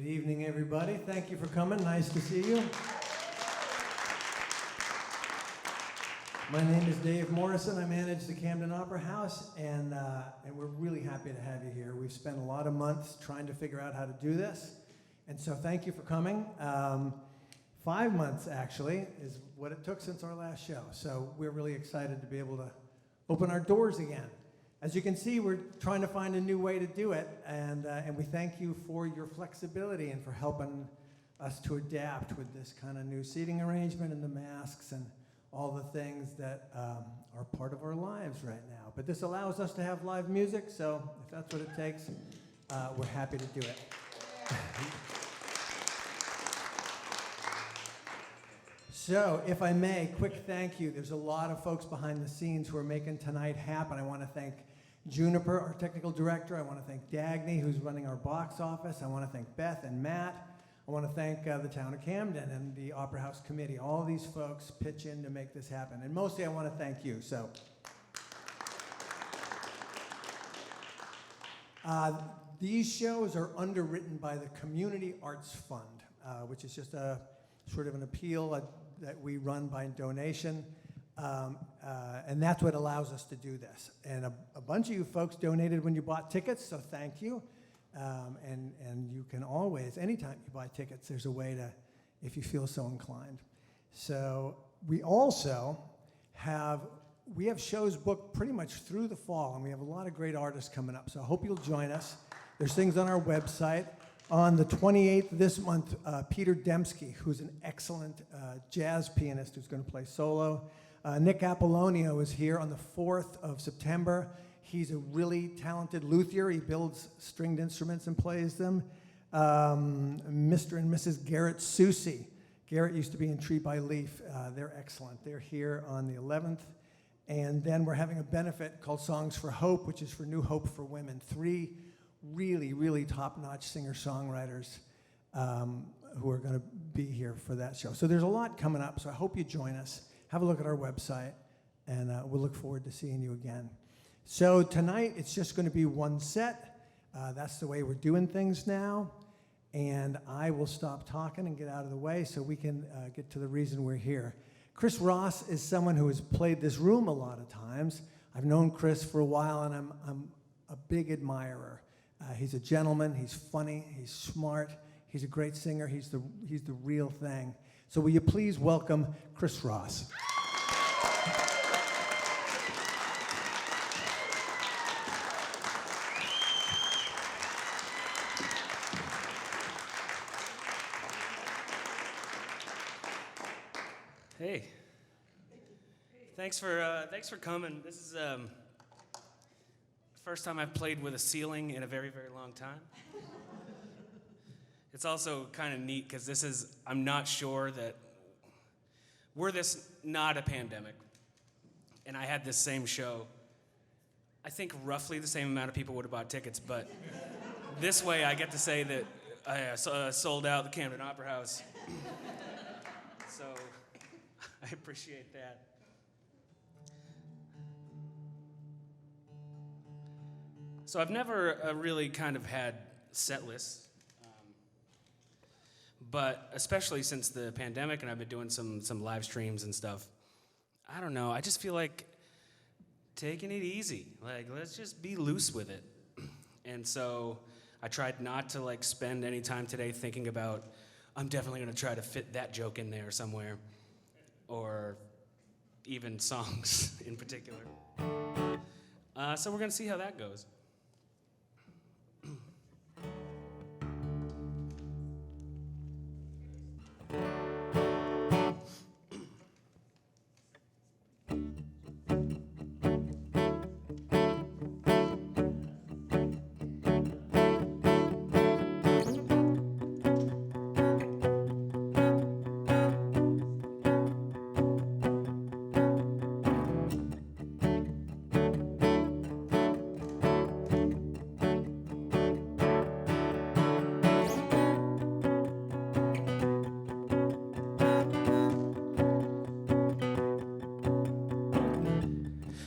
Good evening, everybody. Thank you for coming. Nice to see you. My name is Dave Morrison. I manage the Camden Opera House, and we're really happy to have you here. We've spent a lot of months trying to figure out how to do this, and so thank you for coming. 5 months, actually, is what it took since our last show, so we're really excited to be able to open our doors again. As you can see, we're trying to find a new way to do it, and we thank you for your flexibility and for helping us to adapt with this kind of new seating arrangement and the masks and all the things that are part of our lives right now. But this allows us to have live music, so if that's what it takes, we're happy to do it. So, if I may, quick thank you. There's a lot of folks behind the scenes who are making tonight happen. I want to thank Juniper, our technical director. I want to thank Dagny, who's running our box office. I want to thank Beth and Matt. I want to thank the town of Camden and the Opera House Committee. All these folks pitch in to make this happen. And mostly I want to thank you. So, these shows are underwritten by the Community Arts Fund, which is just a sort of an appeal that we run by donation. And that's what allows us to do this. And a bunch of you folks donated when you bought tickets, so thank you. And you can always, anytime you buy tickets, there's a way to, if you feel so inclined. So we also have shows booked pretty much through the fall, and we have a lot of great artists coming up. So I hope you'll join us. There's things on our website. On the 28th this month, Peter Dembski, who's an excellent jazz pianist who's going to play solo. Nick Apollonio is here on the 4th of September. He's a really talented luthier. He builds stringed instruments and plays them. Mr. and Mrs. Garrett Susi. Garrett used to be in Tree by Leaf. They're excellent. They're here on the 11th. And then we're having a benefit called Songs for Hope, which is for New Hope for Women. 3 really, really top-notch singer-songwriters who are going to be here for that show. So there's a lot coming up, so I hope you join us. Have a look at our website, and we'll look forward to seeing you again. So tonight, it's just going to be one set. That's the way we're doing things now. And I will stop talking and get out of the way so we can get to the reason we're here. Chris Ross is someone who has played this room a lot of times. I've known Chris for a while, and I'm a big admirer. He's a gentleman, he's funny, he's smart, he's a great singer, he's the real thing. So will you please welcome Chris Ross. Hey, thanks for coming. This is the first time I've played with a ceiling in a very, very long time. It's also kind of neat because I'm not sure that, were this not a pandemic, and I had this same show, I think roughly the same amount of people would have bought tickets, but this way I get to say that I sold out the Camden Opera House. So I appreciate that. So I've never really kind of had set lists, but especially since the pandemic and I've been doing some live streams and stuff, I don't know, I just feel like taking it easy. Like, let's just be loose with it. And so I tried not to like spend any time today thinking about, I'm definitely gonna try to fit that joke in there somewhere, or even songs in particular. So we're gonna see how that goes.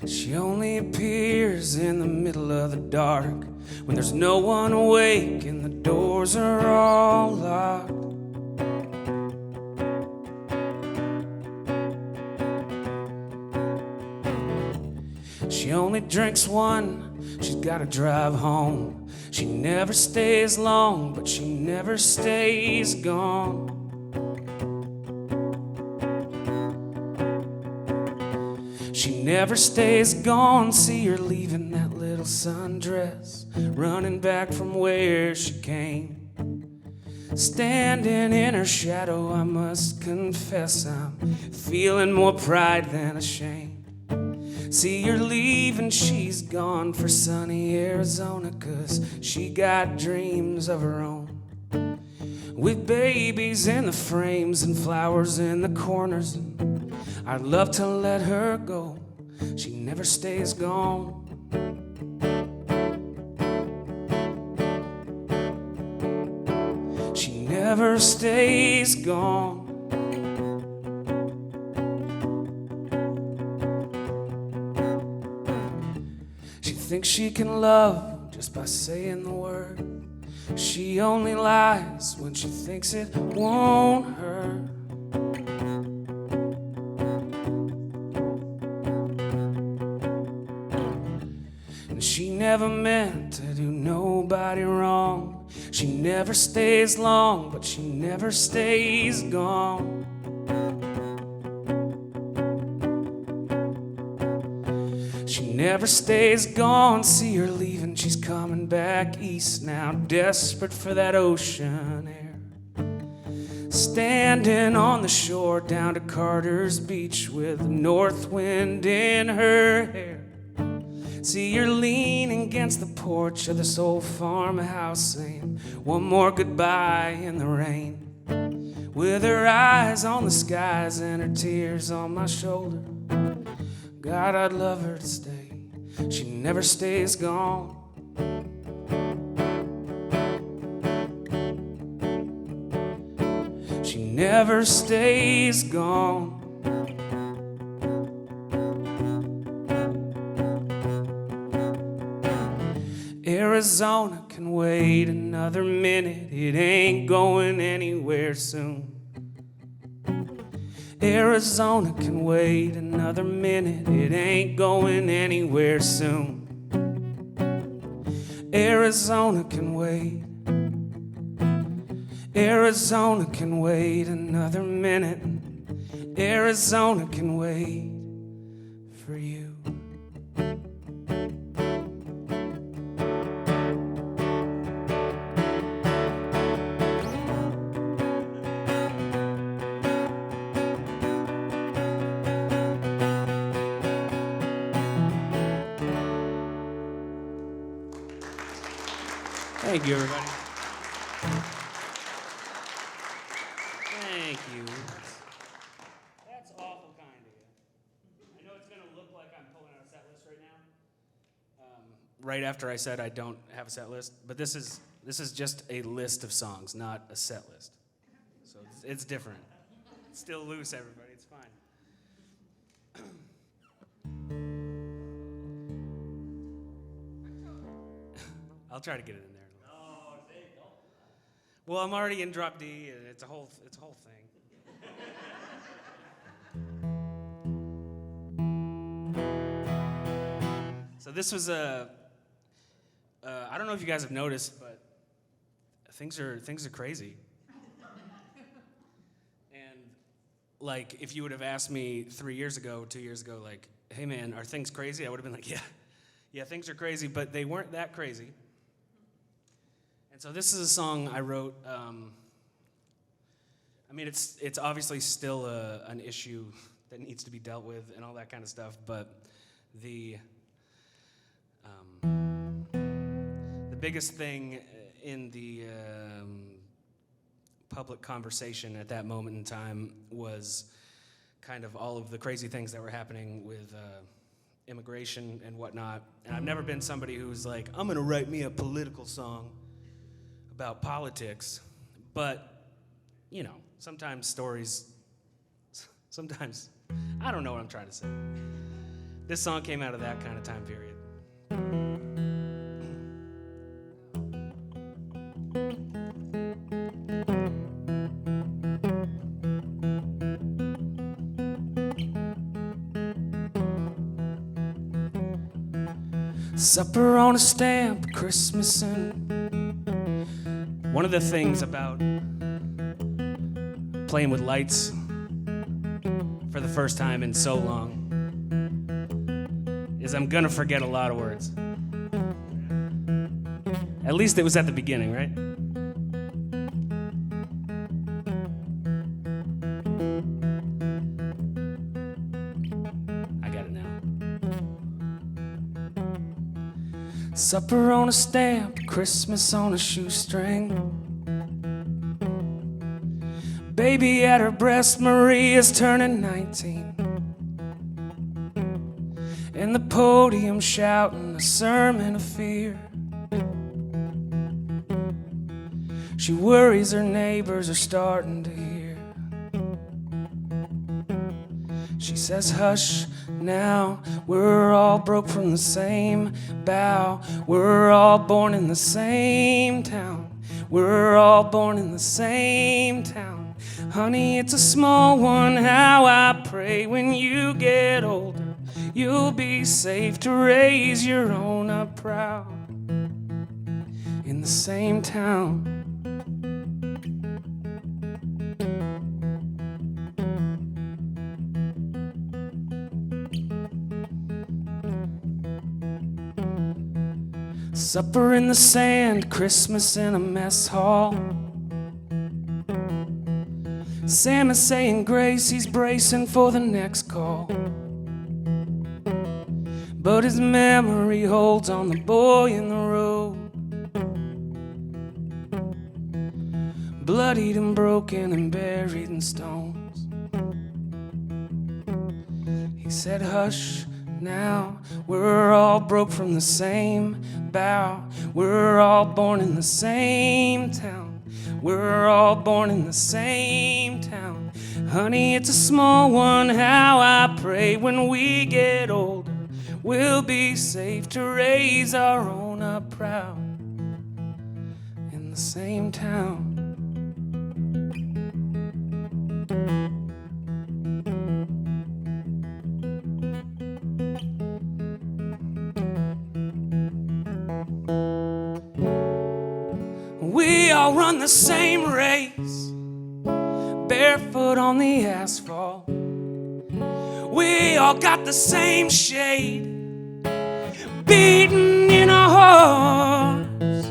She only appears in the middle of the dark when there's no one awake and the doors are all locked. She only drinks one, she's gotta drive home. She never stays long, but she never stays gone. She never stays gone, see her leaving that little sundress, running back from where she came. Standing in her shadow, I must confess I'm feeling more pride than shame. See her leaving, she's gone for sunny Arizona, 'cause she got dreams of her own. With babies in the frames and flowers in the corners, I'd love to let her go. She never stays gone. She never stays gone. She thinks she can love just by saying the word. She only lies when she thinks it won't hurt. And she never meant to do nobody wrong. She never stays long, but she never stays gone. She never stays gone, see her leaving, she's coming back east now, desperate for that ocean air. Standing on the shore down to Carter's Beach with the north wind in her hair. See her leaning against the porch of this old farmhouse, saying one more goodbye in the rain. With her eyes on the skies and her tears on my shoulder, God, I'd love her to stay. She never stays gone. She never stays gone. Arizona can wait another minute. It ain't going anywhere soon. Arizona can wait another minute. It ain't going anywhere soon. Arizona can wait. Arizona can wait another minute. Arizona can wait for you. Thank you, everybody. Thank you. That's awful kind of you. I know it's going to look like I'm pulling out a set list right now. Right after I said I don't have a set list, but this is just a list of songs, not a set list. So it's different. It's still loose, everybody. It's fine. I'll try to get it in there. Well, I'm already in drop D, and it's a whole thing. So this was I don't know if you guys have noticed, but things are crazy. And like, if you would have asked me 3 years ago, 2 years ago, like, hey man, are things crazy? I would have been like, yeah, things are crazy, but they weren't that crazy. And so this is a song I wrote. I mean, it's obviously still an issue that needs to be dealt with and all that kind of stuff, but the biggest thing in the public conversation at that moment in time was kind of all of the crazy things that were happening with immigration and whatnot. And I've never been somebody who's like, I'm gonna write me a political song about politics, but, you know, sometimes I don't know what I'm trying to say. This song came out of that kind of time period. Supper on a stamp, Christmas and one of the things about playing with lights for the first time in so long is I'm gonna forget a lot of words. At least it was at the beginning, right? I got it now. Supper on a stamp, Christmas on a shoestring. Baby at her breast, Maria's turning 19. And the podium shouting a sermon of fear. She worries her neighbors are starting to hear. She says, hush now, we're all broke from the same bough. We're all born in the same town. We're all born in the same town. Honey, it's a small one, how I pray when you get older you'll be safe to raise your own up proud in the same town. Supper in the sand, Christmas in a mess hall. Sam is saying grace, he's bracing for the next call. But his memory holds on the boy in the road, bloodied and broken and buried in stones. He said, hush now, we're all broke from the same bough. We're all born in the same town. We're all born in the same town. Honey, it's a small one, how I pray when we get older we'll be safe to raise our own up proud in the same town. We all run the same race, barefoot on the asphalt. We all got the same shade, beating in our hearts.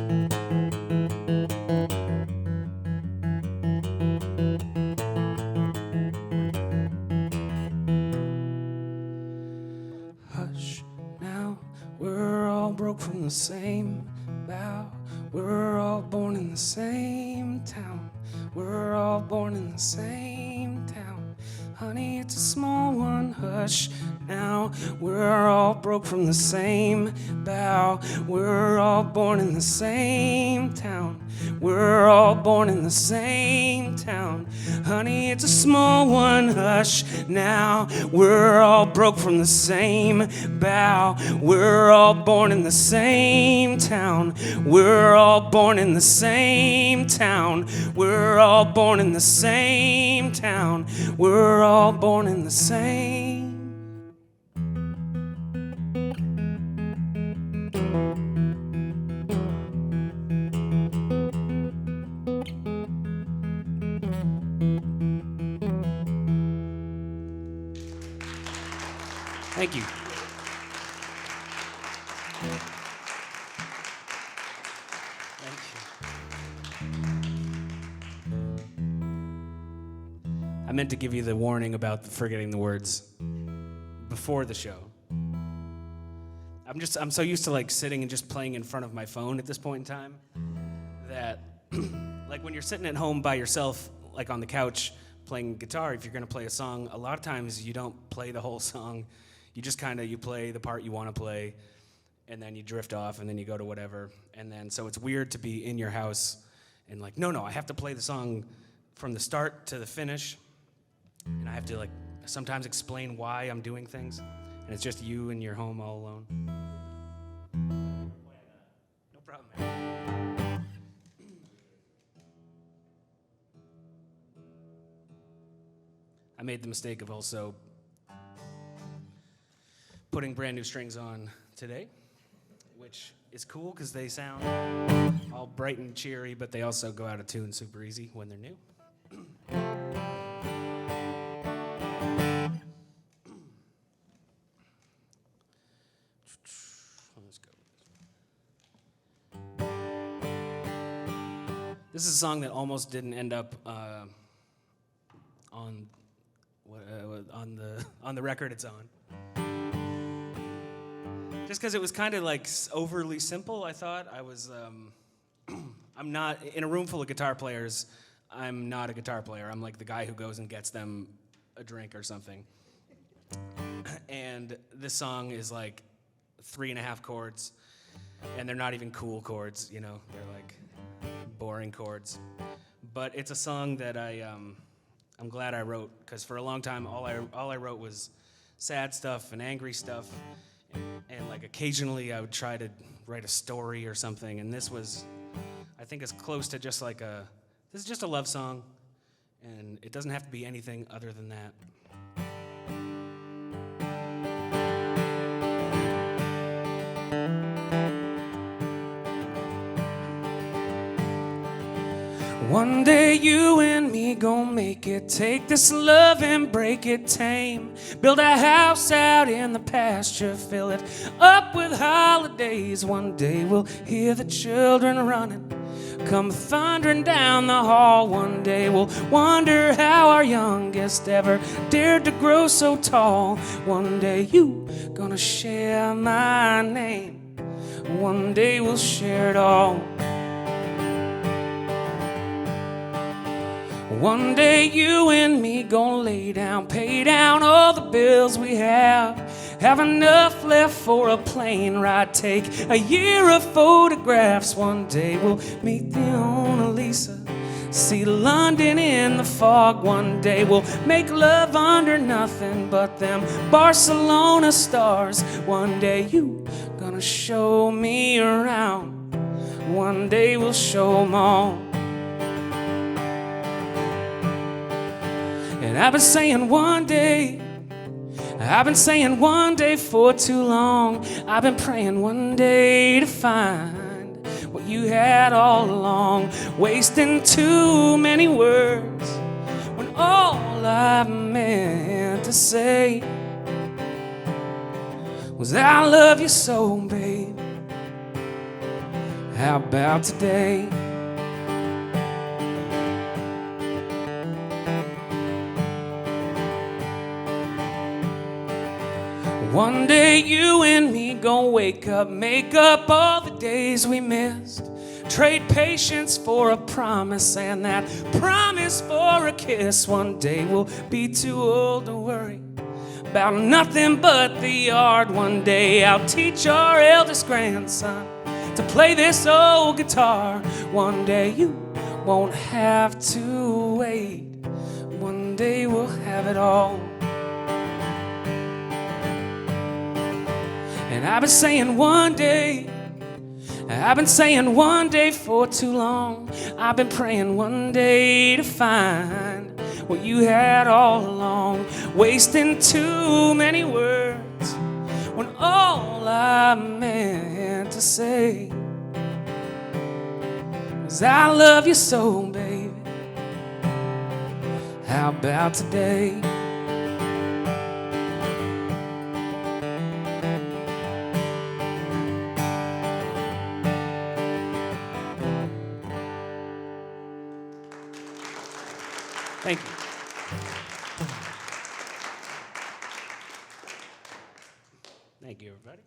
Hush now, we're all broke from the same bough. We're all born in the same town. We're all born in the same town. Honey, it's a small one, hush now. We're all broke from the same bough. We're all born in the same town. We're all born in the same town. Honey, it's a small one, hush now. We're all broke from the same bough. We're all born in the same town. We're all born in the same town. We're all born in the same town. We're all born in the same. Thank you. Thank you. I meant to give you the warning about forgetting the words before the show. I'm so used to like sitting and just playing in front of my phone at this point in time that like when you're sitting at home by yourself, like on the couch playing guitar, if you're gonna play a song, a lot of times you don't play the whole song. You just you play the part you want to play, and then you drift off, and then you go to whatever. And then, so it's weird to be in your house and like, no, I have to play the song from the start to the finish. And I have to like sometimes explain why I'm doing things. And it's just you in your home all alone. No problem, man. I made the mistake of also putting brand new strings on today. which is cool because they sound all bright and cheery, but they also go out of tune super easy when they're new. Let's go. This is a song that almost didn't end up on the record it's on. Just because it was kind of like overly simple, I thought. I'm not, in a room full of guitar players, I'm not a guitar player. I'm like the guy who goes and gets them a drink or something. And this song is like 3.5 chords, and they're not even cool chords, you know, they're like boring chords. But it's a song that I'm glad I wrote, because for a long time, all I wrote was sad stuff and angry stuff. And like occasionally I would try to write a story or something, and this was, I think, as close to just like this is just a love song, and it doesn't have to be anything other than that. One day you and me gon' make it. Take this love and break it tame. Build a house out in the pasture. Fill it up with holidays. One day we'll hear the children running, come thundering down the hall. One day we'll wonder how our youngest ever dared to grow so tall. One day you gonna share my name. One day we'll share it all. One day you and me gon' lay down, pay down all the bills we have enough left for a plane ride, take a year of photographs. One day we'll meet the Mona Lisa, see London in the fog. One day we'll make love under nothing but them Barcelona stars. One day you gonna show me around. One day we'll show 'em all. And I've been saying one day, I've been saying one day for too long. I've been praying one day to find what you had all along. Wasting too many words when all I meant to say was I love you so, babe. How about today? One day you and me gon' wake up, make up all the days we missed, trade patience for a promise, and that promise for a kiss. One day we'll be too old to worry about nothing but the yard. One day I'll teach our eldest grandson to play this old guitar. One day you won't have to wait. One day we'll have it all. And I've been saying one day, I've been saying one day for too long. I've been praying one day to find what you had all along. Wasting too many words when all I meant to say was I love you so, baby. How about today? Thank you. Thank you, everybody.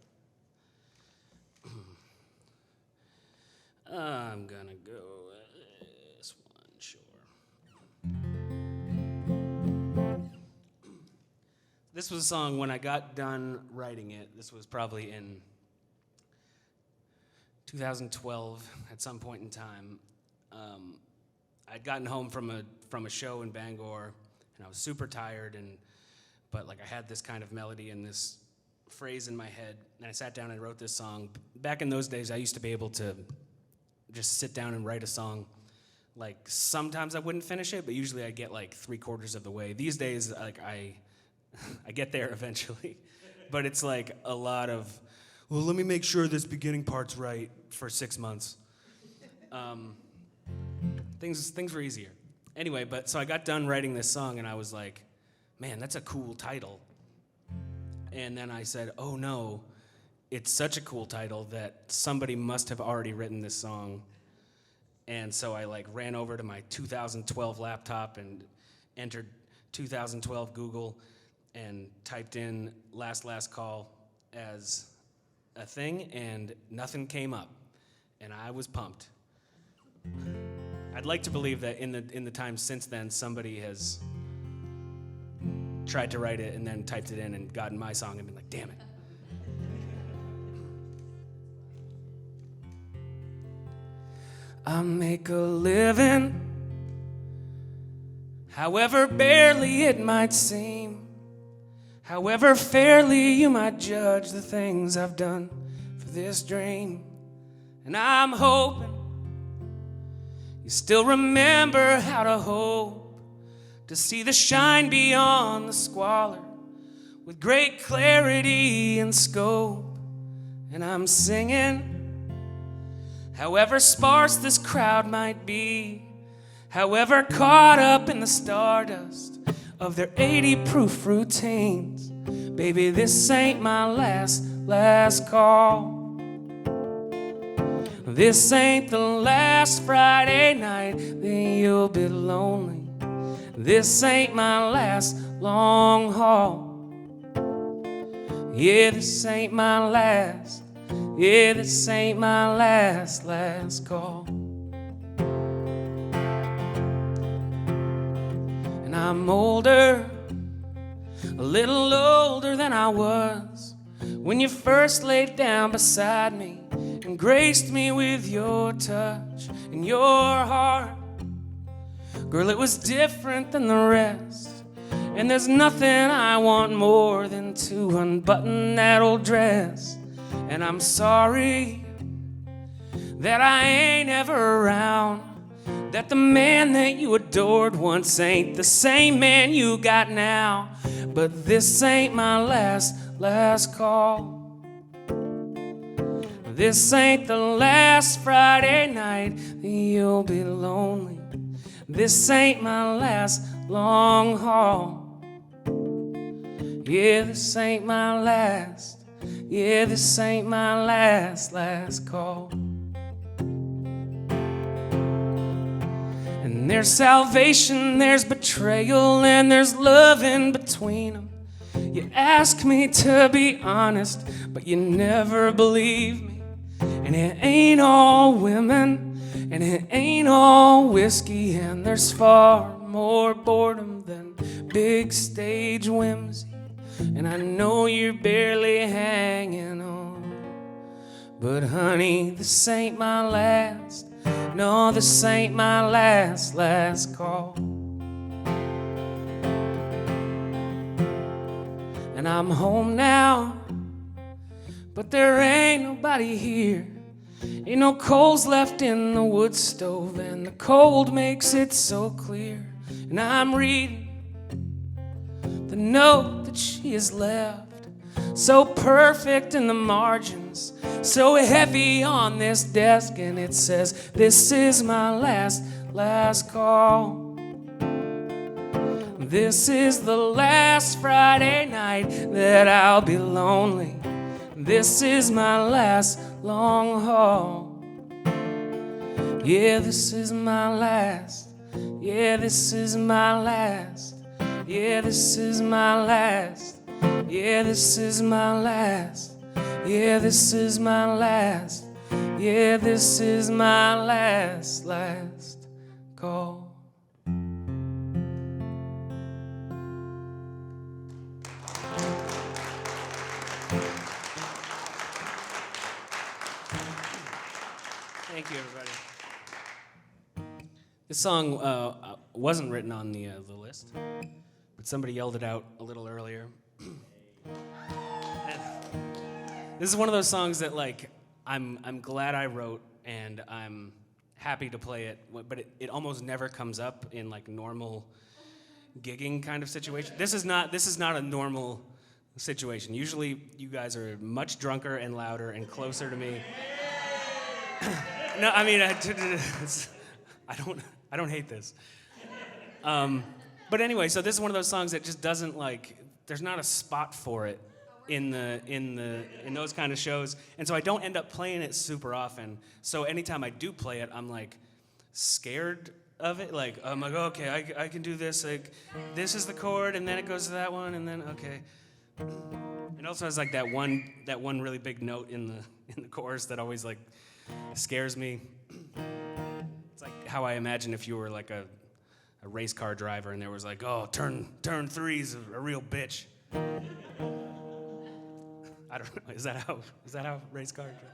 I'm gonna go with this one, sure. This was a song when I got done writing it. This was probably in 2012 at some point in time. I'd gotten home from a show in Bangor, and I was super tired, but like I had this kind of melody and this phrase in my head, and I sat down and wrote this song. Back in those days, I used to be able to just sit down and write a song. Like sometimes I wouldn't finish it, but usually I'd get like 3/4 of the way. These days, like I get there eventually, but it's like a lot of well, let me make sure this beginning part's right for 6 months. Things were easier. Anyway, so I got done writing this song, and I was like, man, that's a cool title. And then I said, oh no, it's such a cool title that somebody must have already written this song. And so I ran over to my 2012 laptop and entered 2012 Google and typed in Last Call as a thing, and nothing came up. And I was pumped. I'd like to believe that in the time since then, somebody has tried to write it and then typed it in and gotten my song and been like, damn it. I make a living, however barely it might seem, however fairly you might judge the things I've done for this dream. And I'm hoping you still remember how to hope, to see the shine beyond the squalor with great clarity and scope. And I'm singing, however sparse this crowd might be, however caught up in the stardust of their 80-proof routines. Baby, this ain't my last call. This ain't the last Friday night that you'll be lonely. This ain't my last long haul. Yeah, this ain't my last. Yeah, this ain't my last call. And I'm older, a little older than I was when you first laid down beside me and graced me with your touch and your heart. Girl, it was different than the rest, and there's nothing I want more than to unbutton that old dress. And I'm sorry that I ain't ever around, that the man that you adored once ain't the same man you got now. But this ain't my last call. This ain't the last Friday night that you'll be lonely. This ain't my last long haul. Yeah, this ain't my last. Yeah, this ain't my last call. And there's salvation, there's betrayal, and there's love in between them. You ask me to be honest, but you never believe me. And it ain't all women, and it ain't all whiskey, and there's far more boredom than big stage whimsy. And I know you're barely hanging on, but honey, this ain't my last. No, this ain't my last call. And I'm home now, but there ain't nobody here. Ain't no coals left in the wood stove, and the cold makes it so clear. And I'm reading the note that she has left, so perfect in the margins, so heavy on this desk, and it says, this is my last call. This is the last Friday night that I'll be lonely. This is my last long haul. Yeah, this is my last. Yeah, this is my last. Yeah, this is my last. Yeah, this is my last. Yeah, this is my last. Yeah, this is my last call. Thank you, everybody. This song wasn't written on the list, but somebody yelled it out a little earlier. This is one of those songs that, like, I'm glad I wrote, and I'm happy to play it, but it almost never comes up in, like, normal gigging kind of situation. This is not a normal situation. Usually, you guys are much drunker and louder and closer to me. No, I mean, I don't hate this. But anyway, so this is one of those songs that just doesn't like. There's not a spot for it in those kind of shows, and so I don't end up playing it super often. So anytime I do play it, I'm like scared of it. Like I'm like, okay, I can do this. Like this is the chord, and then it goes to that one, and then okay. It also has like that one really big note in the chorus that always like scares me. It's like how I imagine if you were like a race car driver and there was like, oh, turn 3's a real bitch. I don't know. Is that how race cars drive?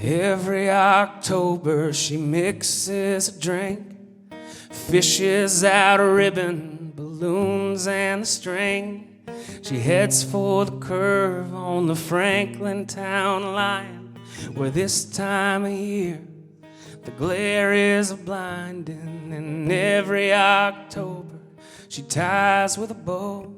Every October she mixes a drink, fishes out a ribbon, balloons and the string. She heads for the curve on the Franklin town line, where this time of year the glare is blinding. And every October she ties with a bow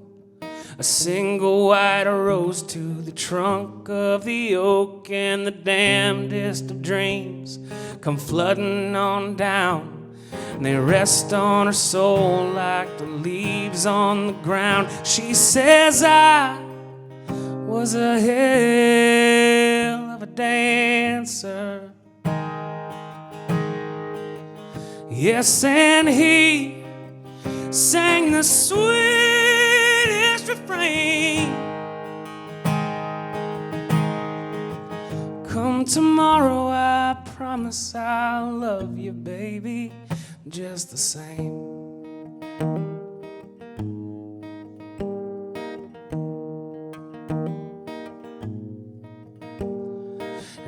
a single white rose to the trunk of the oak, and the damnedest of dreams come flooding on down. And they rest on her soul like the leaves on the ground. She says I was a hell of a dancer. Yes, and he sang the sweetest refrain. Come tomorrow, I promise I'll love you, baby, just the same.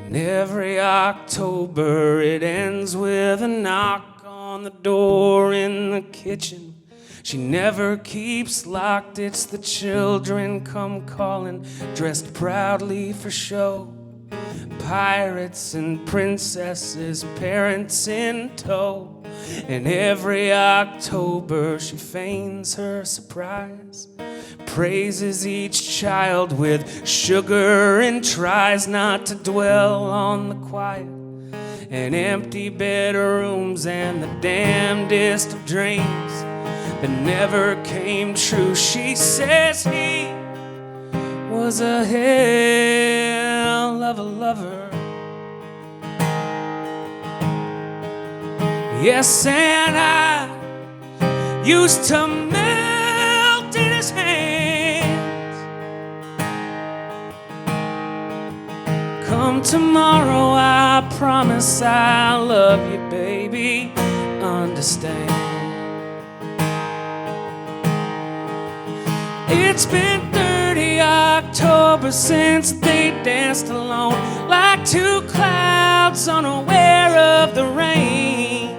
And every October it ends with a knock on the door in the kitchen. She never keeps locked, it's the children come calling, dressed proudly for show. Pirates and princesses, parents in tow. And every October she feigns her surprise, praises each child with sugar and tries not to dwell on the quiet and empty bedrooms and the damnedest of dreams that never came true. She says he was a hell of a lover. Yes, and I used to melt in his hands. Come tomorrow, I promise I'll love you, baby, understand. It's been 30 October since they danced alone, like two clouds unaware of the rain.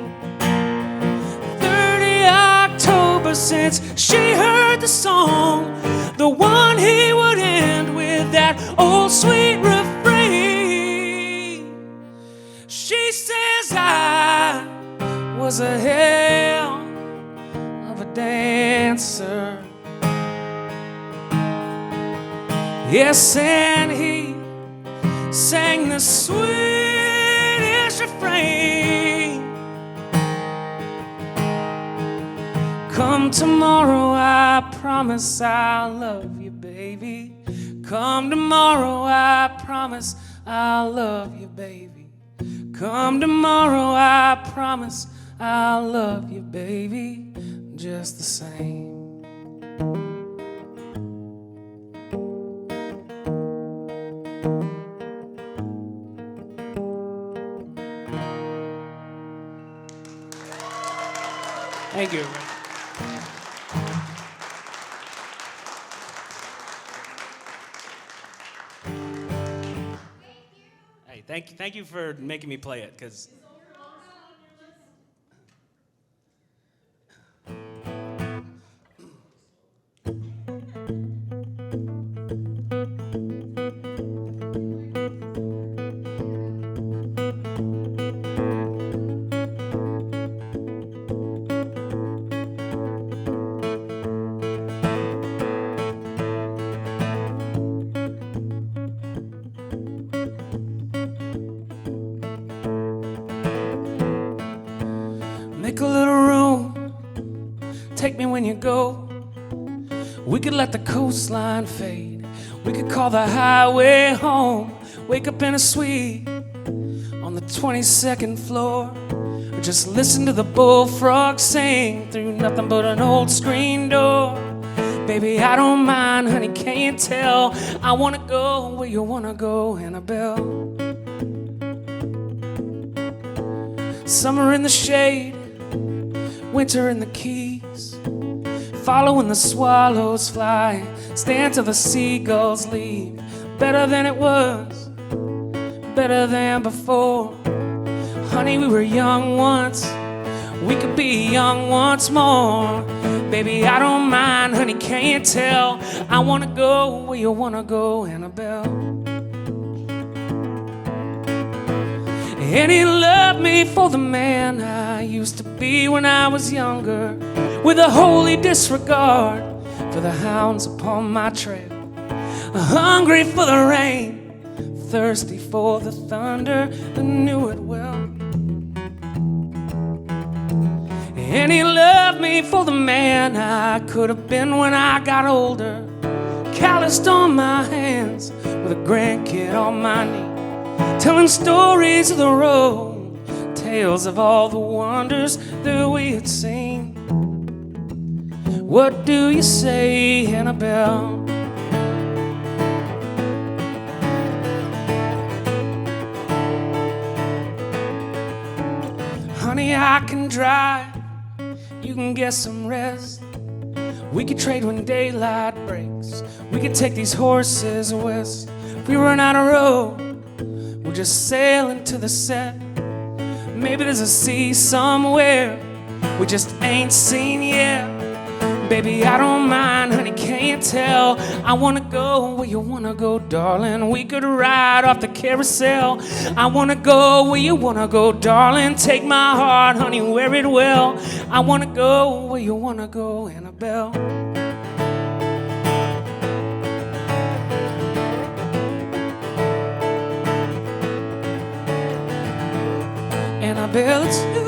30 October since she heard the song, the one he would end with, that old sweet refrain. She says I was a hell of a dancer. Yes, and he sang the sweetest refrain. Come tomorrow, I promise I'll love you, baby. Come tomorrow, I promise I'll love you, baby. Come tomorrow, I promise I'll love you, baby, just the same. Thank you. Hey, thank you for making me play it, because Make a little room, take me when you go. We could let the coastline fade, we could call the highway home. Wake up in a suite on the 22nd floor, or just listen to the bullfrog sing through nothing but an old screen door. Baby, I don't mind, honey, can't you tell? I wanna go where you wanna go, Annabelle. Summer in the shade, winter in the Keys, following the swallows fly, stand till the seagulls leave. Better than it was, better than before. Honey, we were young once, we could be young once more. Baby, I don't mind, honey, can't you tell? I wanna go where you wanna go, Annabelle. And he loved me for the man I used to be when I was younger, with a holy disregard for the hounds upon my trail. Hungry for the rain, thirsty for the thunder, I knew it well. And he loved me for the man I could have been when I got older, calloused on my hands with a grandkid on my knee, telling stories of the road, tales of all the wonders that we had seen. What do you say, Annabelle? Honey, I can drive, you can get some rest. We could trade when daylight breaks, we could take these horses west. If we run out of road, we'll just sail into the set. Maybe there's a sea somewhere we just ain't seen yet. Baby, I don't mind, honey, can't you tell? I wanna go where you wanna go, darling. We could ride off the carousel. I wanna go where you wanna go, darling. Take my heart, honey, wear it well. I wanna go where you wanna go, Annabelle. Annabelle, it's you,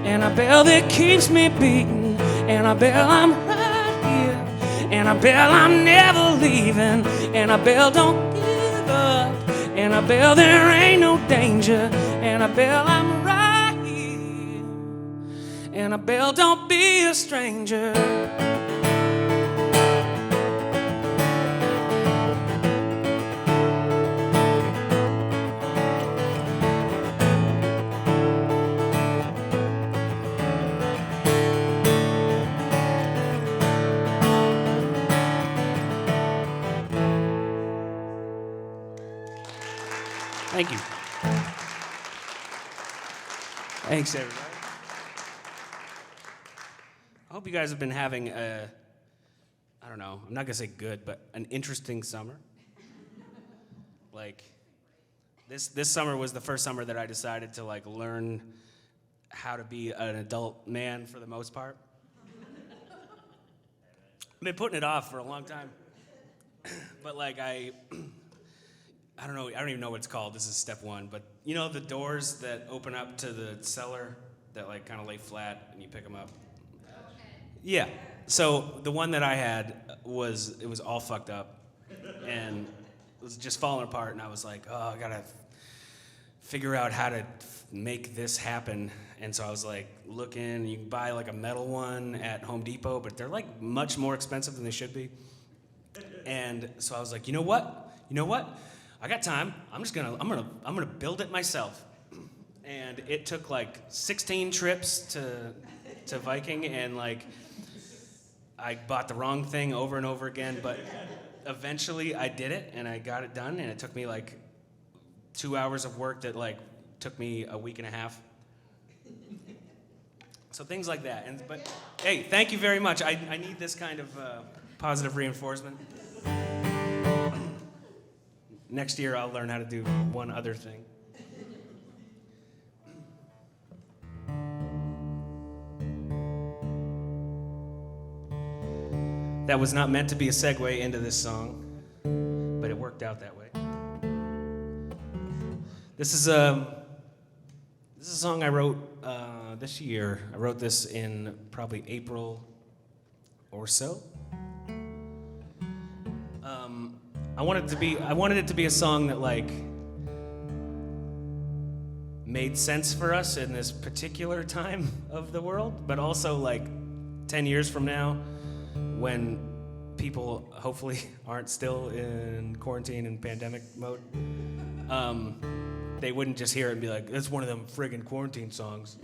Annabelle, that keeps me beating. Annabelle, I'm right here. Annabelle, I'm never leaving. Annabelle, don't give up. Annabelle, there ain't no danger. Annabelle, I'm right here. Annabelle, don't be a stranger. Thank you. Thanks, everybody. I hope you guys have been having a, I don't know, I'm not gonna say good, but an interesting summer. Like, this summer was the first summer that I decided to like learn how to be an adult man for the most part. I've been putting it off for a long time. But like I don't know, I don't even know what it's called. This is step one. But you know the doors that open up to the cellar that like kind of lay flat and you pick them up? Yeah. So the one that I had it was all fucked up and it was just falling apart, and I was like, oh, I gotta figure out how to make this happen. And so I was like looking, you can buy like a metal one at Home Depot, but they're like much more expensive than they should be. And so I was like, you know what? I got time. I'm gonna build it myself. And it took like 16 trips to Viking, and like I bought the wrong thing over and over again, but eventually I did it and I got it done, and it took me like 2 hours of work that like took me a week and a half. So things like that. But hey, thank you very much. I need this kind of positive reinforcement. Next year, I'll learn how to do one other thing. That was not meant to be a segue into this song, but it worked out that way. This is a song I wrote this year. I wrote this in probably April or so. I wanted it to be a song that like made sense for us in this particular time of the world, but also like 10 years from now, when people hopefully aren't still in quarantine and pandemic mode, they wouldn't just hear it and be like, that's one of them friggin' quarantine songs.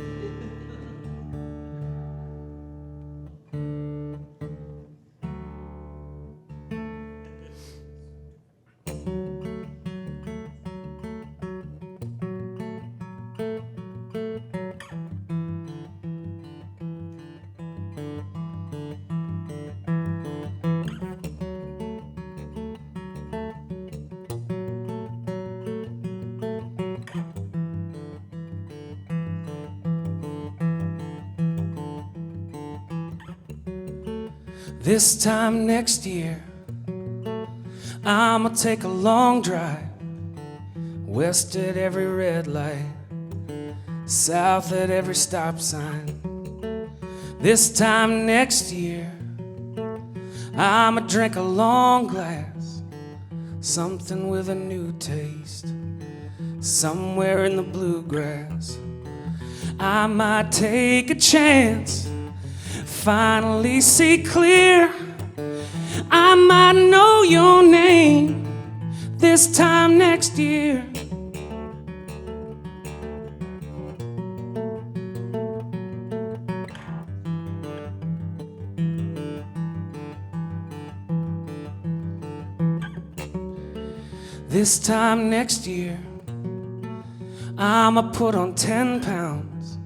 This time next year, I'ma take a long drive, west at every red light, south at every stop sign. This time next year, I'ma drink a long glass, something with a new taste, somewhere in the bluegrass. I might take a chance, finally see clear. I might know your name this time next year. This time next year, I'ma put on 10 pounds,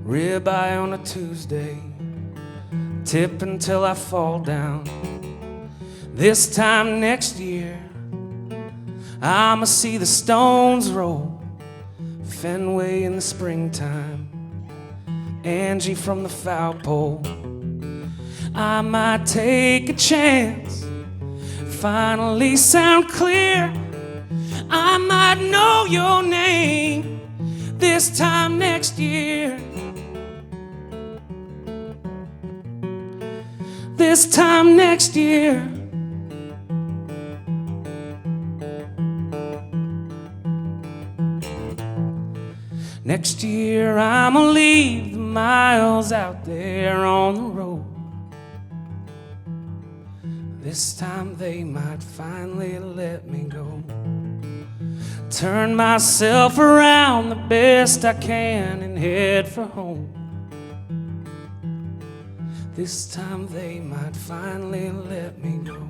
ribeye on a Tuesday, tip until I fall down. This time next year, I'ma see the Stones roll, Fenway in the springtime, Angie from the foul pole. I might take a chance, finally sound clear. I might know your name this time next year. This time next year. Next year I'ma leave the miles out there on the road. This time they might finally let me go. Turn myself around the best I can and head for home. This time they might finally let me go.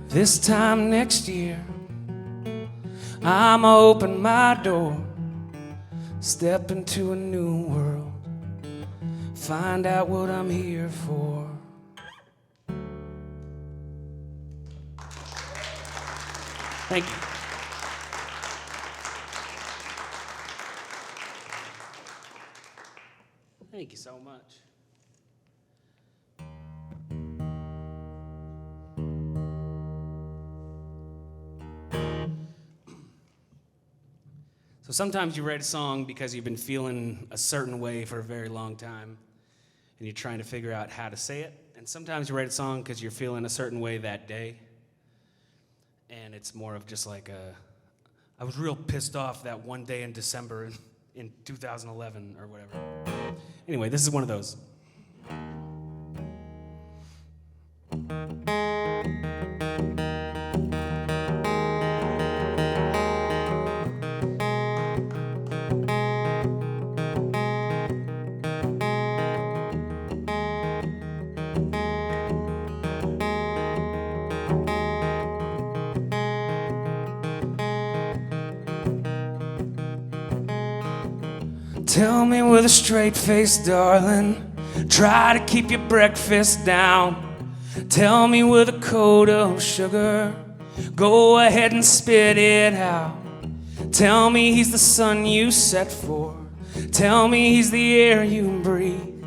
This time next year, I'ma open my door, step into a new world, find out what I'm here for. Thank you. Thank you so much. So sometimes you write a song because you've been feeling a certain way for a very long time, and you're trying to figure out how to say it. And sometimes you write a song because you're feeling a certain way that day, and it's more of just like I was real pissed off that one day in December in 2011 or whatever. Anyway, this is one of those. Tell me with a straight face, darling, try to keep your breakfast down. Tell me with a coat of sugar, go ahead and spit it out. Tell me he's the sun you set for, tell me he's the air you breathe.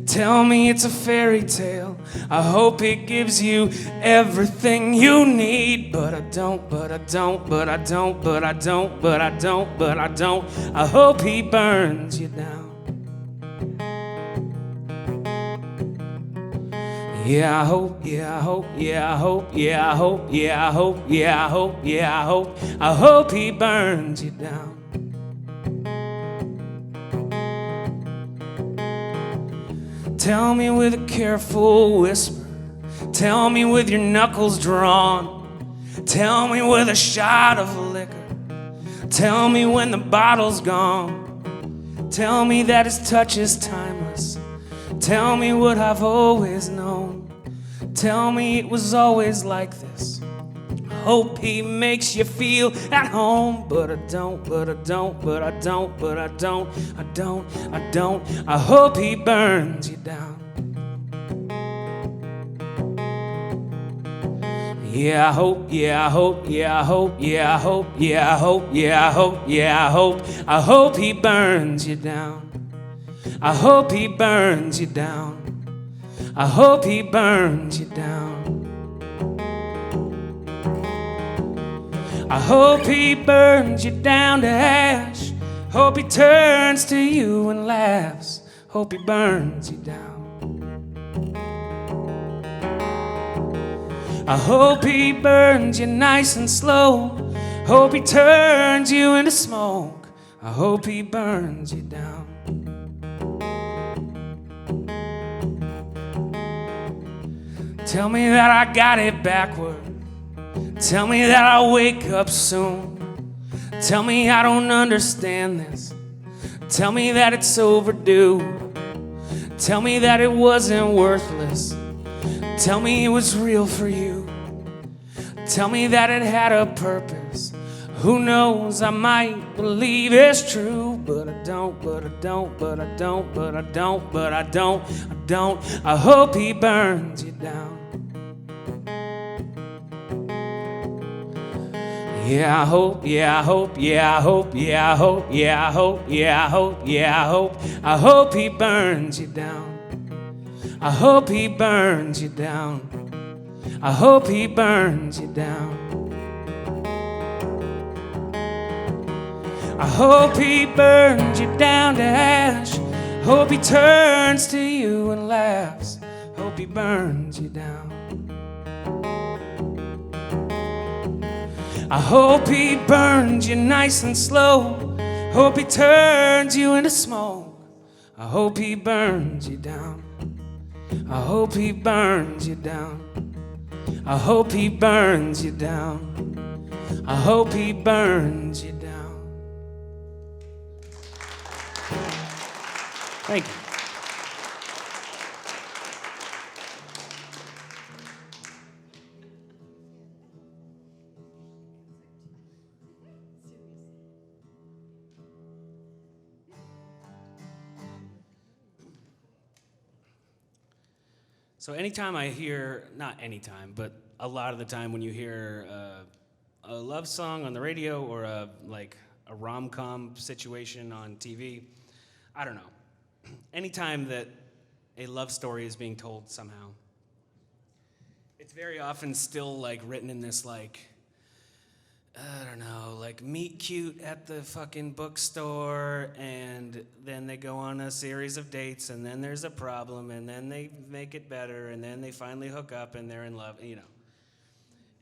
Tell me it's a fairy tale. I hope it gives you everything you need. But I don't, but I don't, but I don't, but I don't, but I don't, but I don't. I hope he burns you down. Yeah, I hope, yeah, I hope, yeah, I hope, yeah, I hope, yeah, I hope, yeah, I hope, yeah, I hope. I hope he burns you down. Tell me with a careful whisper. Tell me with your knuckles drawn. Tell me with a shot of liquor. Tell me when the bottle's gone. Tell me that his touch is timeless. Tell me what I've always known. Tell me it was always like this. Hope he makes you feel at home. But I don't, but I don't, but I don't, but I don't, I don't, I don't. I hope he burns you down. Yeah, I hope, yeah, I hope, yeah, I hope, yeah, I hope, yeah, I hope, yeah, I hope, yeah, I hope. I hope he burns you down. I hope he burns you down. I hope he burns you down. I hope he burns you down to ash. Hope he turns to you and laughs. Hope he burns you down. I hope he burns you nice and slow. Hope he turns you into smoke. I hope he burns you down. Tell me that I got it backward. Tell me that I'll wake up soon. Tell me I don't understand this. Tell me that it's overdue. Tell me that it wasn't worthless. Tell me it was real for you. Tell me that it had a purpose. Who knows, I might believe it's true. But I don't, but I don't, but I don't, but I don't, but I don't, I don't. I hope he burns you down. Yeah, I hope, yeah, I hope, yeah, I hope, yeah, I hope, yeah, I hope, yeah, I hope, yeah, I hope. I hope he burns you down. I hope he burns you down. I hope he burns you down. I hope he burns you down to ash. Hope he turns to you and laughs. Hope he burns you down. I hope he burns you nice and slow. Hope he turns you into smoke. I hope he burns you down. I hope he burns you down. I hope he burns you down. I hope he burns you down. Thank you. So anytime I hear, not anytime, but a lot of the time when you hear a love song on the radio or a rom-com situation on TV, I don't know. Anytime that a love story is being told somehow, it's very often still written in this I don't know, meet cute at the fucking bookstore, and then they go on a series of dates, and then there's a problem, and then they make it better, and then they finally hook up, and they're in love,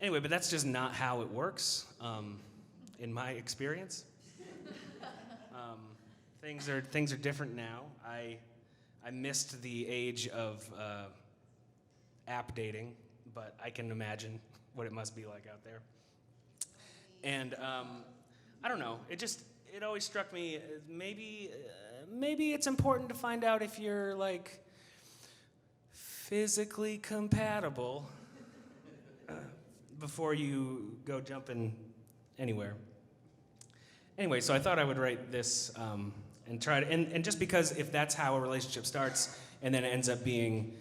Anyway, but that's just not how it works, in my experience. Things are different now. I missed the age of app dating, but I can imagine what it must be like out there. And I don't know. It always struck me as maybe it's important to find out if you're physically compatible before you go jumping anywhere. Anyway, so I thought I would write this and try to, and just because if that's how a relationship starts and then it ends up being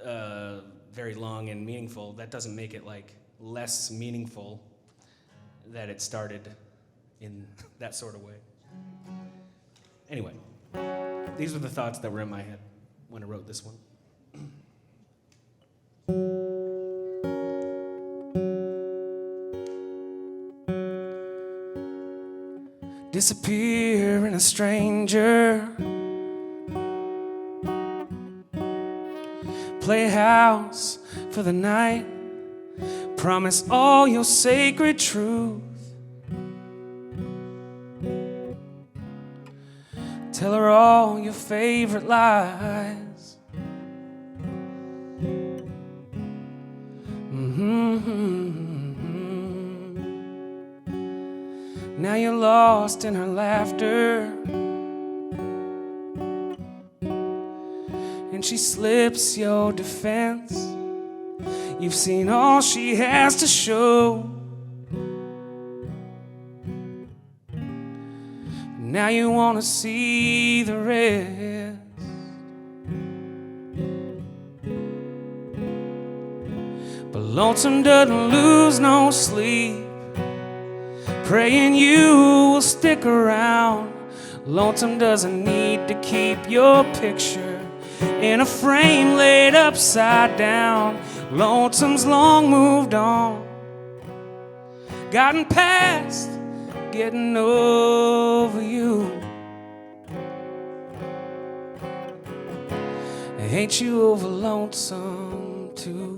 very long and meaningful, that doesn't make it less meaningful that it started in that sort of way. Anyway, these were the thoughts that were in my head. when I wrote this one. Disappear in a stranger, play house for the night, promise all your sacred truth, tell her all your favorite lies. Now you're lost in her laughter, and she slips your defense. You've seen all she has to show. Now you want to see the rest. But Lonesome doesn't lose no sleep, praying you will stick around. Lonesome doesn't need to keep your picture in a frame laid upside down. Lonesome's long moved on, gotten past getting over you. Ain't you over lonesome too?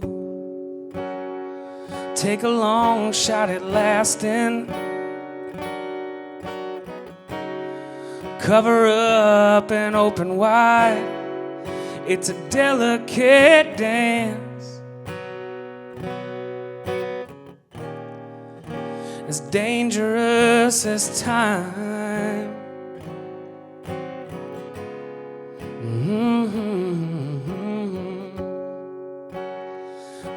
Take a long shot at lasting, cover up and open wide. It's a delicate dance, as dangerous as time.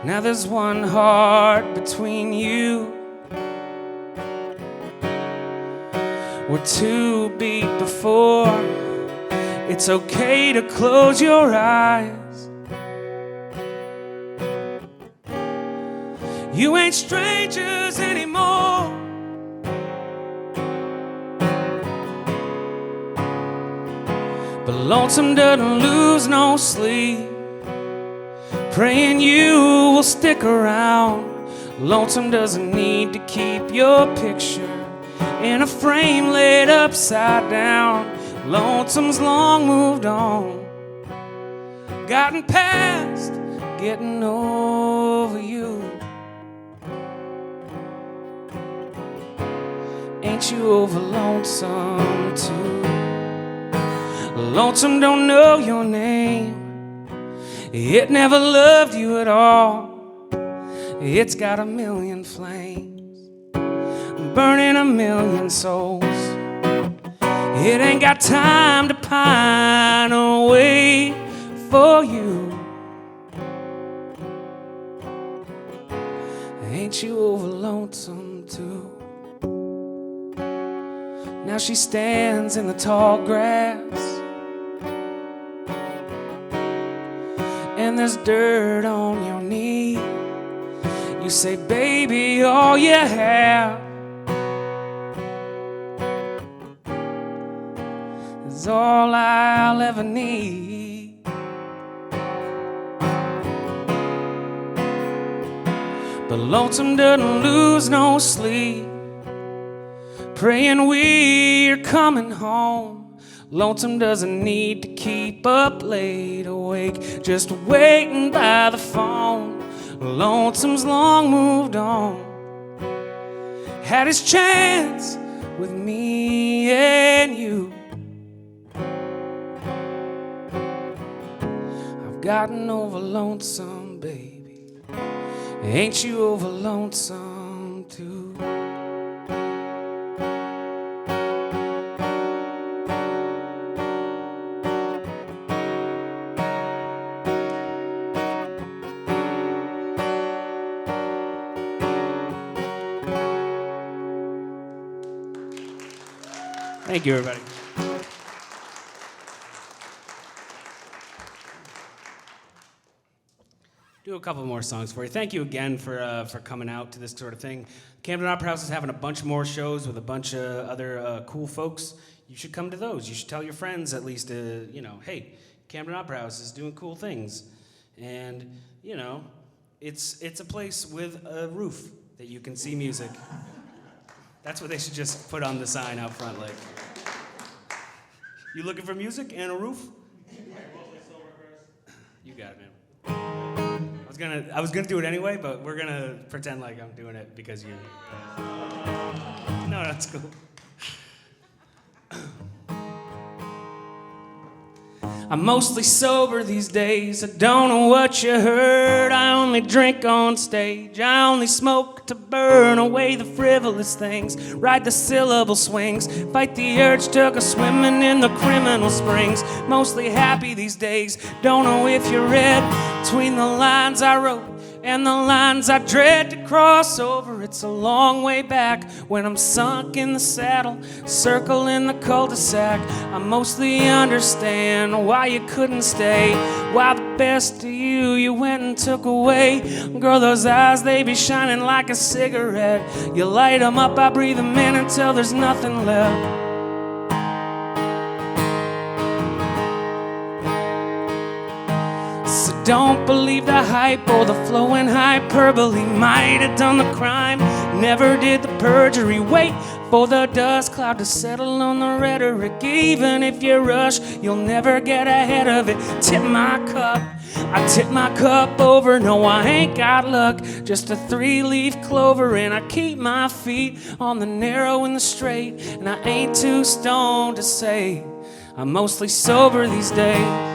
Now there's one heart between you, where two beat before. It's okay to close your eyes. You ain't strangers anymore. But Lonesome doesn't lose no sleep, praying you will stick around. Lonesome doesn't need to keep your picture in a frame laid upside down. Lonesome's long moved on, gotten past getting over you. Ain't you over lonesome too? Lonesome don't know your name, it never loved you at all. It's got a million flames, burning a million souls. It ain't got time to pine or wait for you. Ain't you over lonesome too? Now she stands in the tall grass, and there's dirt on your knee. You say, baby, all you have is all I'll ever need. But Lonesome doesn't lose no sleep, praying we're coming home. Lonesome doesn't need to keep up late awake, just waiting by the phone. Lonesome's long moved on, had his chance with me and you. I've gotten over lonesome, baby. Ain't you over lonesome too? Thank you, everybody. Do a couple more songs for you. Thank you again for coming out to this sort of thing. Camden Opera House is having a bunch more shows with a bunch of other cool folks. You should come to those. You should tell your friends at least, hey, Camden Opera House is doing cool things. And, you know, it's a place with a roof that you can see music. That's what they should just put on the sign out front, like, you looking for music and a roof? You got it, man. I was gonna do it anyway, but we're gonna pretend like I'm doing it because you. No, that's cool. I'm mostly sober these days. I don't know what you heard. I only drink on stage. I only smoke to burn away the frivolous things. Ride the syllable swings. Fight the urge to go swimming in the criminal springs. Mostly happy these days. Don't know if you read between the lines I wrote and the lines I dread to cross over. It's a long way back when I'm sunk in the saddle, circling the cul-de-sac. I mostly understand why you couldn't stay, why the best of you went and took away. Girl, those eyes, they be shining like a cigarette. You light them up, I breathe them in until there's nothing left. Don't believe the hype or the flowing hyperbole. Might have done the crime, never did the perjury. Wait for the dust cloud to settle on the rhetoric. Even if you rush, you'll never get ahead of it. Tip my cup, I tip my cup over. No, I ain't got luck, just a 3-leaf clover. And I keep my feet on the narrow and the straight. And I ain't too stoned to say I'm mostly sober these days.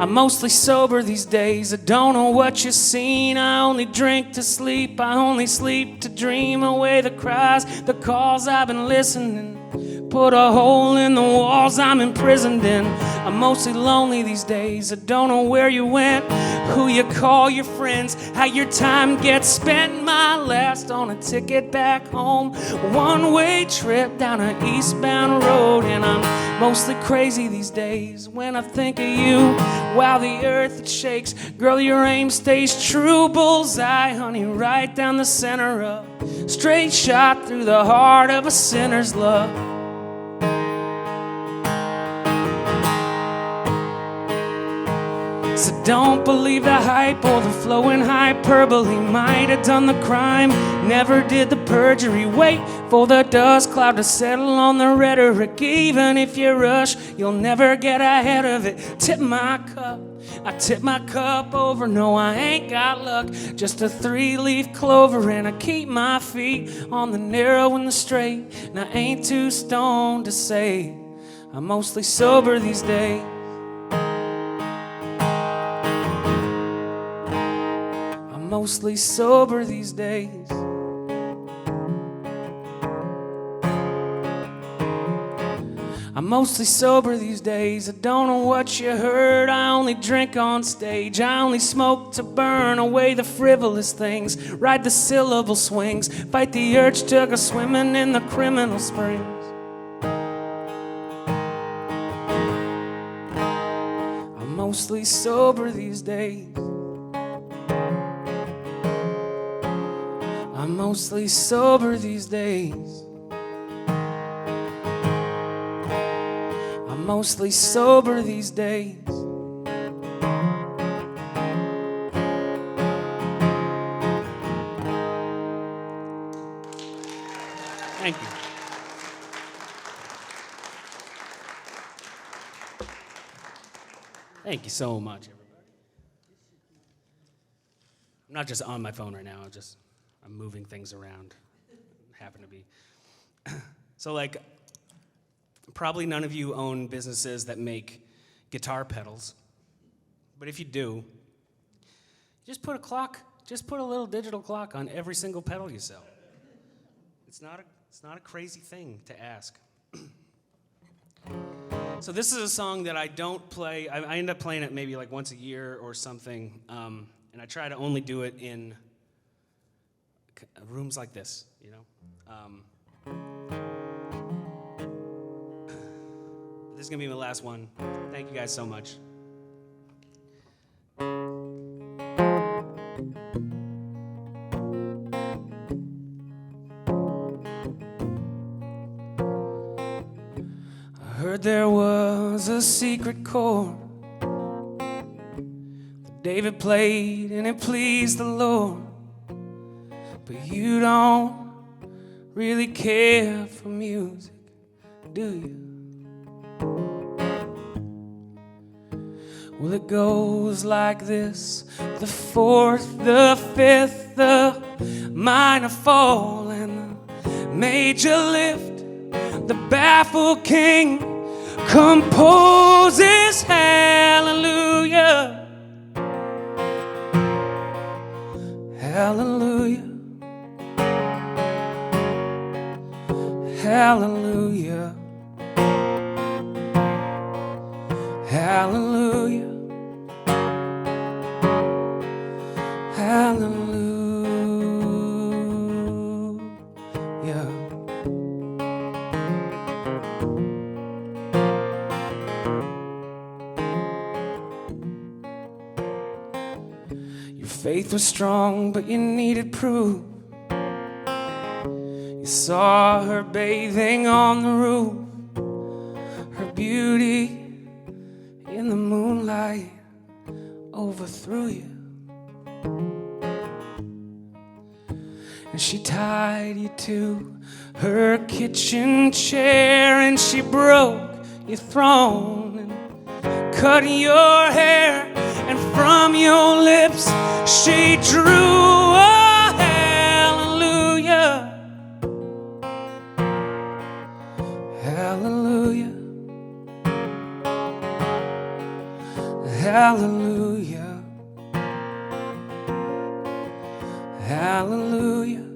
I'm mostly sober these days. I don't know what you've seen. I only drink to sleep. I only sleep to dream away the cries, the calls I've been listening. Put a hole in the walls I'm imprisoned in. I'm mostly lonely these days. I don't know where you went, who you call your friends, how your time gets spent. My last on a ticket back home, one-way trip down an eastbound road. And I'm mostly crazy these days when I think of you. Wow, the earth it shakes. Girl, your aim stays true. Bullseye, honey, right down the center of. Straight shot through the heart of a sinner's love. So don't believe the hype or the flowing hyperbole. Might have done the crime, never did the perjury. Wait for the dust cloud to settle on the rhetoric. Even if you rush, you'll never get ahead of it. Tip my cup, I tip my cup over. No, I ain't got luck, just a 3-leaf clover. And I keep my feet on the narrow and the straight. And I ain't too stoned to say I'm mostly sober these days. Mostly sober these days. I'm mostly sober these days. I don't know what you heard. I only drink on stage. I only smoke to burn away the frivolous things. Ride the syllable swings. Fight the urge to go swimming in the criminal springs. I'm mostly sober these days. I'm mostly sober these days. I'm mostly sober these days. Thank you. Thank you so much, everybody. I'm not just on my phone right now, I'm moving things around. Happen to be. So, like, probably none of you own businesses that make guitar pedals. But if you do, just put a clock, just put a little digital clock on every single pedal you sell. It's not a crazy thing to ask. So this is a song that I don't play. I end up playing it maybe like once a year or something. And I try to only do it in rooms like this, you know. This is gonna be my last one. Thank you guys so much. Heard there was a secret chord that David played and it pleased the Lord. But you don't really care for music, do you? Well, it goes like this: the fourth, the fifth, the minor fall, and the major lift. The baffled king composes hallelujah, hallelujah, hallelujah, hallelujah, hallelujah. Your faith was strong, but you needed proof. You saw her bathing on the roof, her beauty in the moonlight overthrew you. And she tied you to her kitchen chair, and she broke your throne and cut your hair, and from your lips she drew a hallelujah, hallelujah, hallelujah, hallelujah,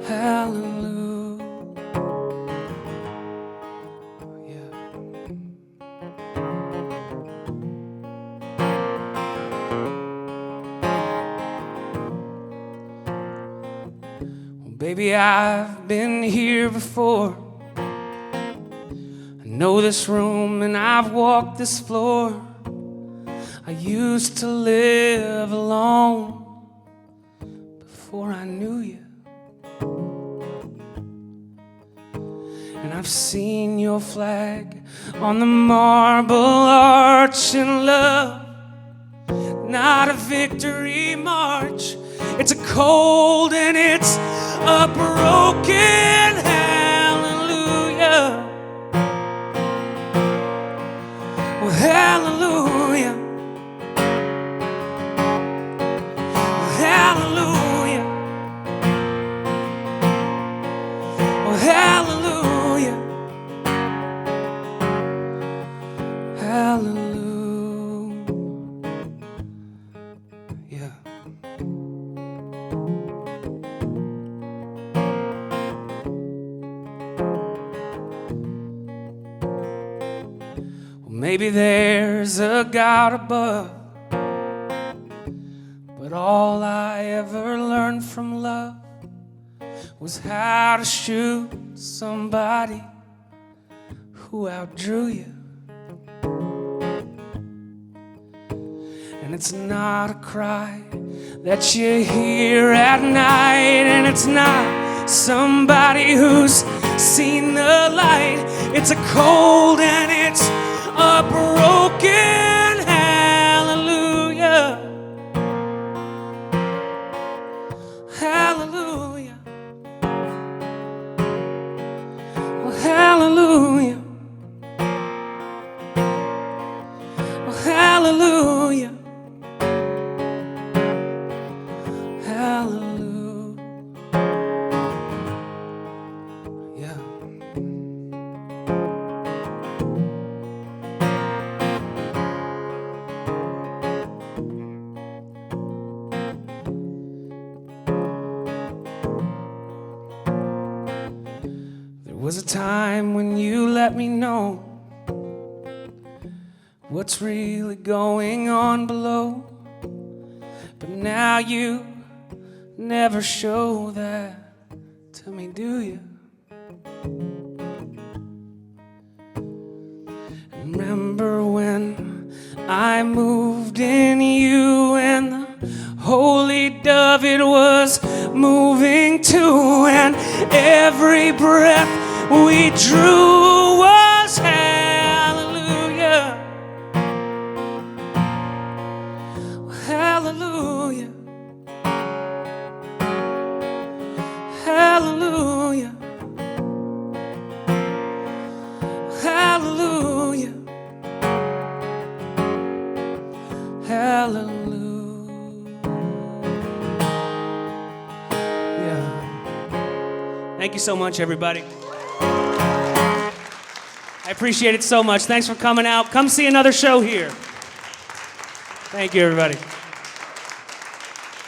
hallelujah. Baby, I've been here before. I know this room and I've walked this floor. I used to live alone before I knew you. And I've seen your flag on the marble arch in love. Not a victory march. It's a cold and it's a broken hallelujah. Well, hallelujah. Well, hallelujah. Well, hallelujah. Hallelujah. Yeah. Maybe there's a God above, but all I ever learned from love was how to shoot somebody who outdrew you. And it's not a cry that you hear at night, and it's not somebody who's seen the light. It's a cold and it's a broken hallelujah, hallelujah, well, hallelujah, well, hallelujah, hallelujah, yeah. There was a time when you let me know what's really going on below, but now you never show that to me, do you? Remember when I moved in you and the holy dove it was moving too, and every breath we drew was hallelujah. Hallelujah. Hallelujah. Hallelujah. Hallelujah. Thank you so much, everybody. I appreciate it so much. Thanks for coming out. Come see another show here. Thank you, everybody.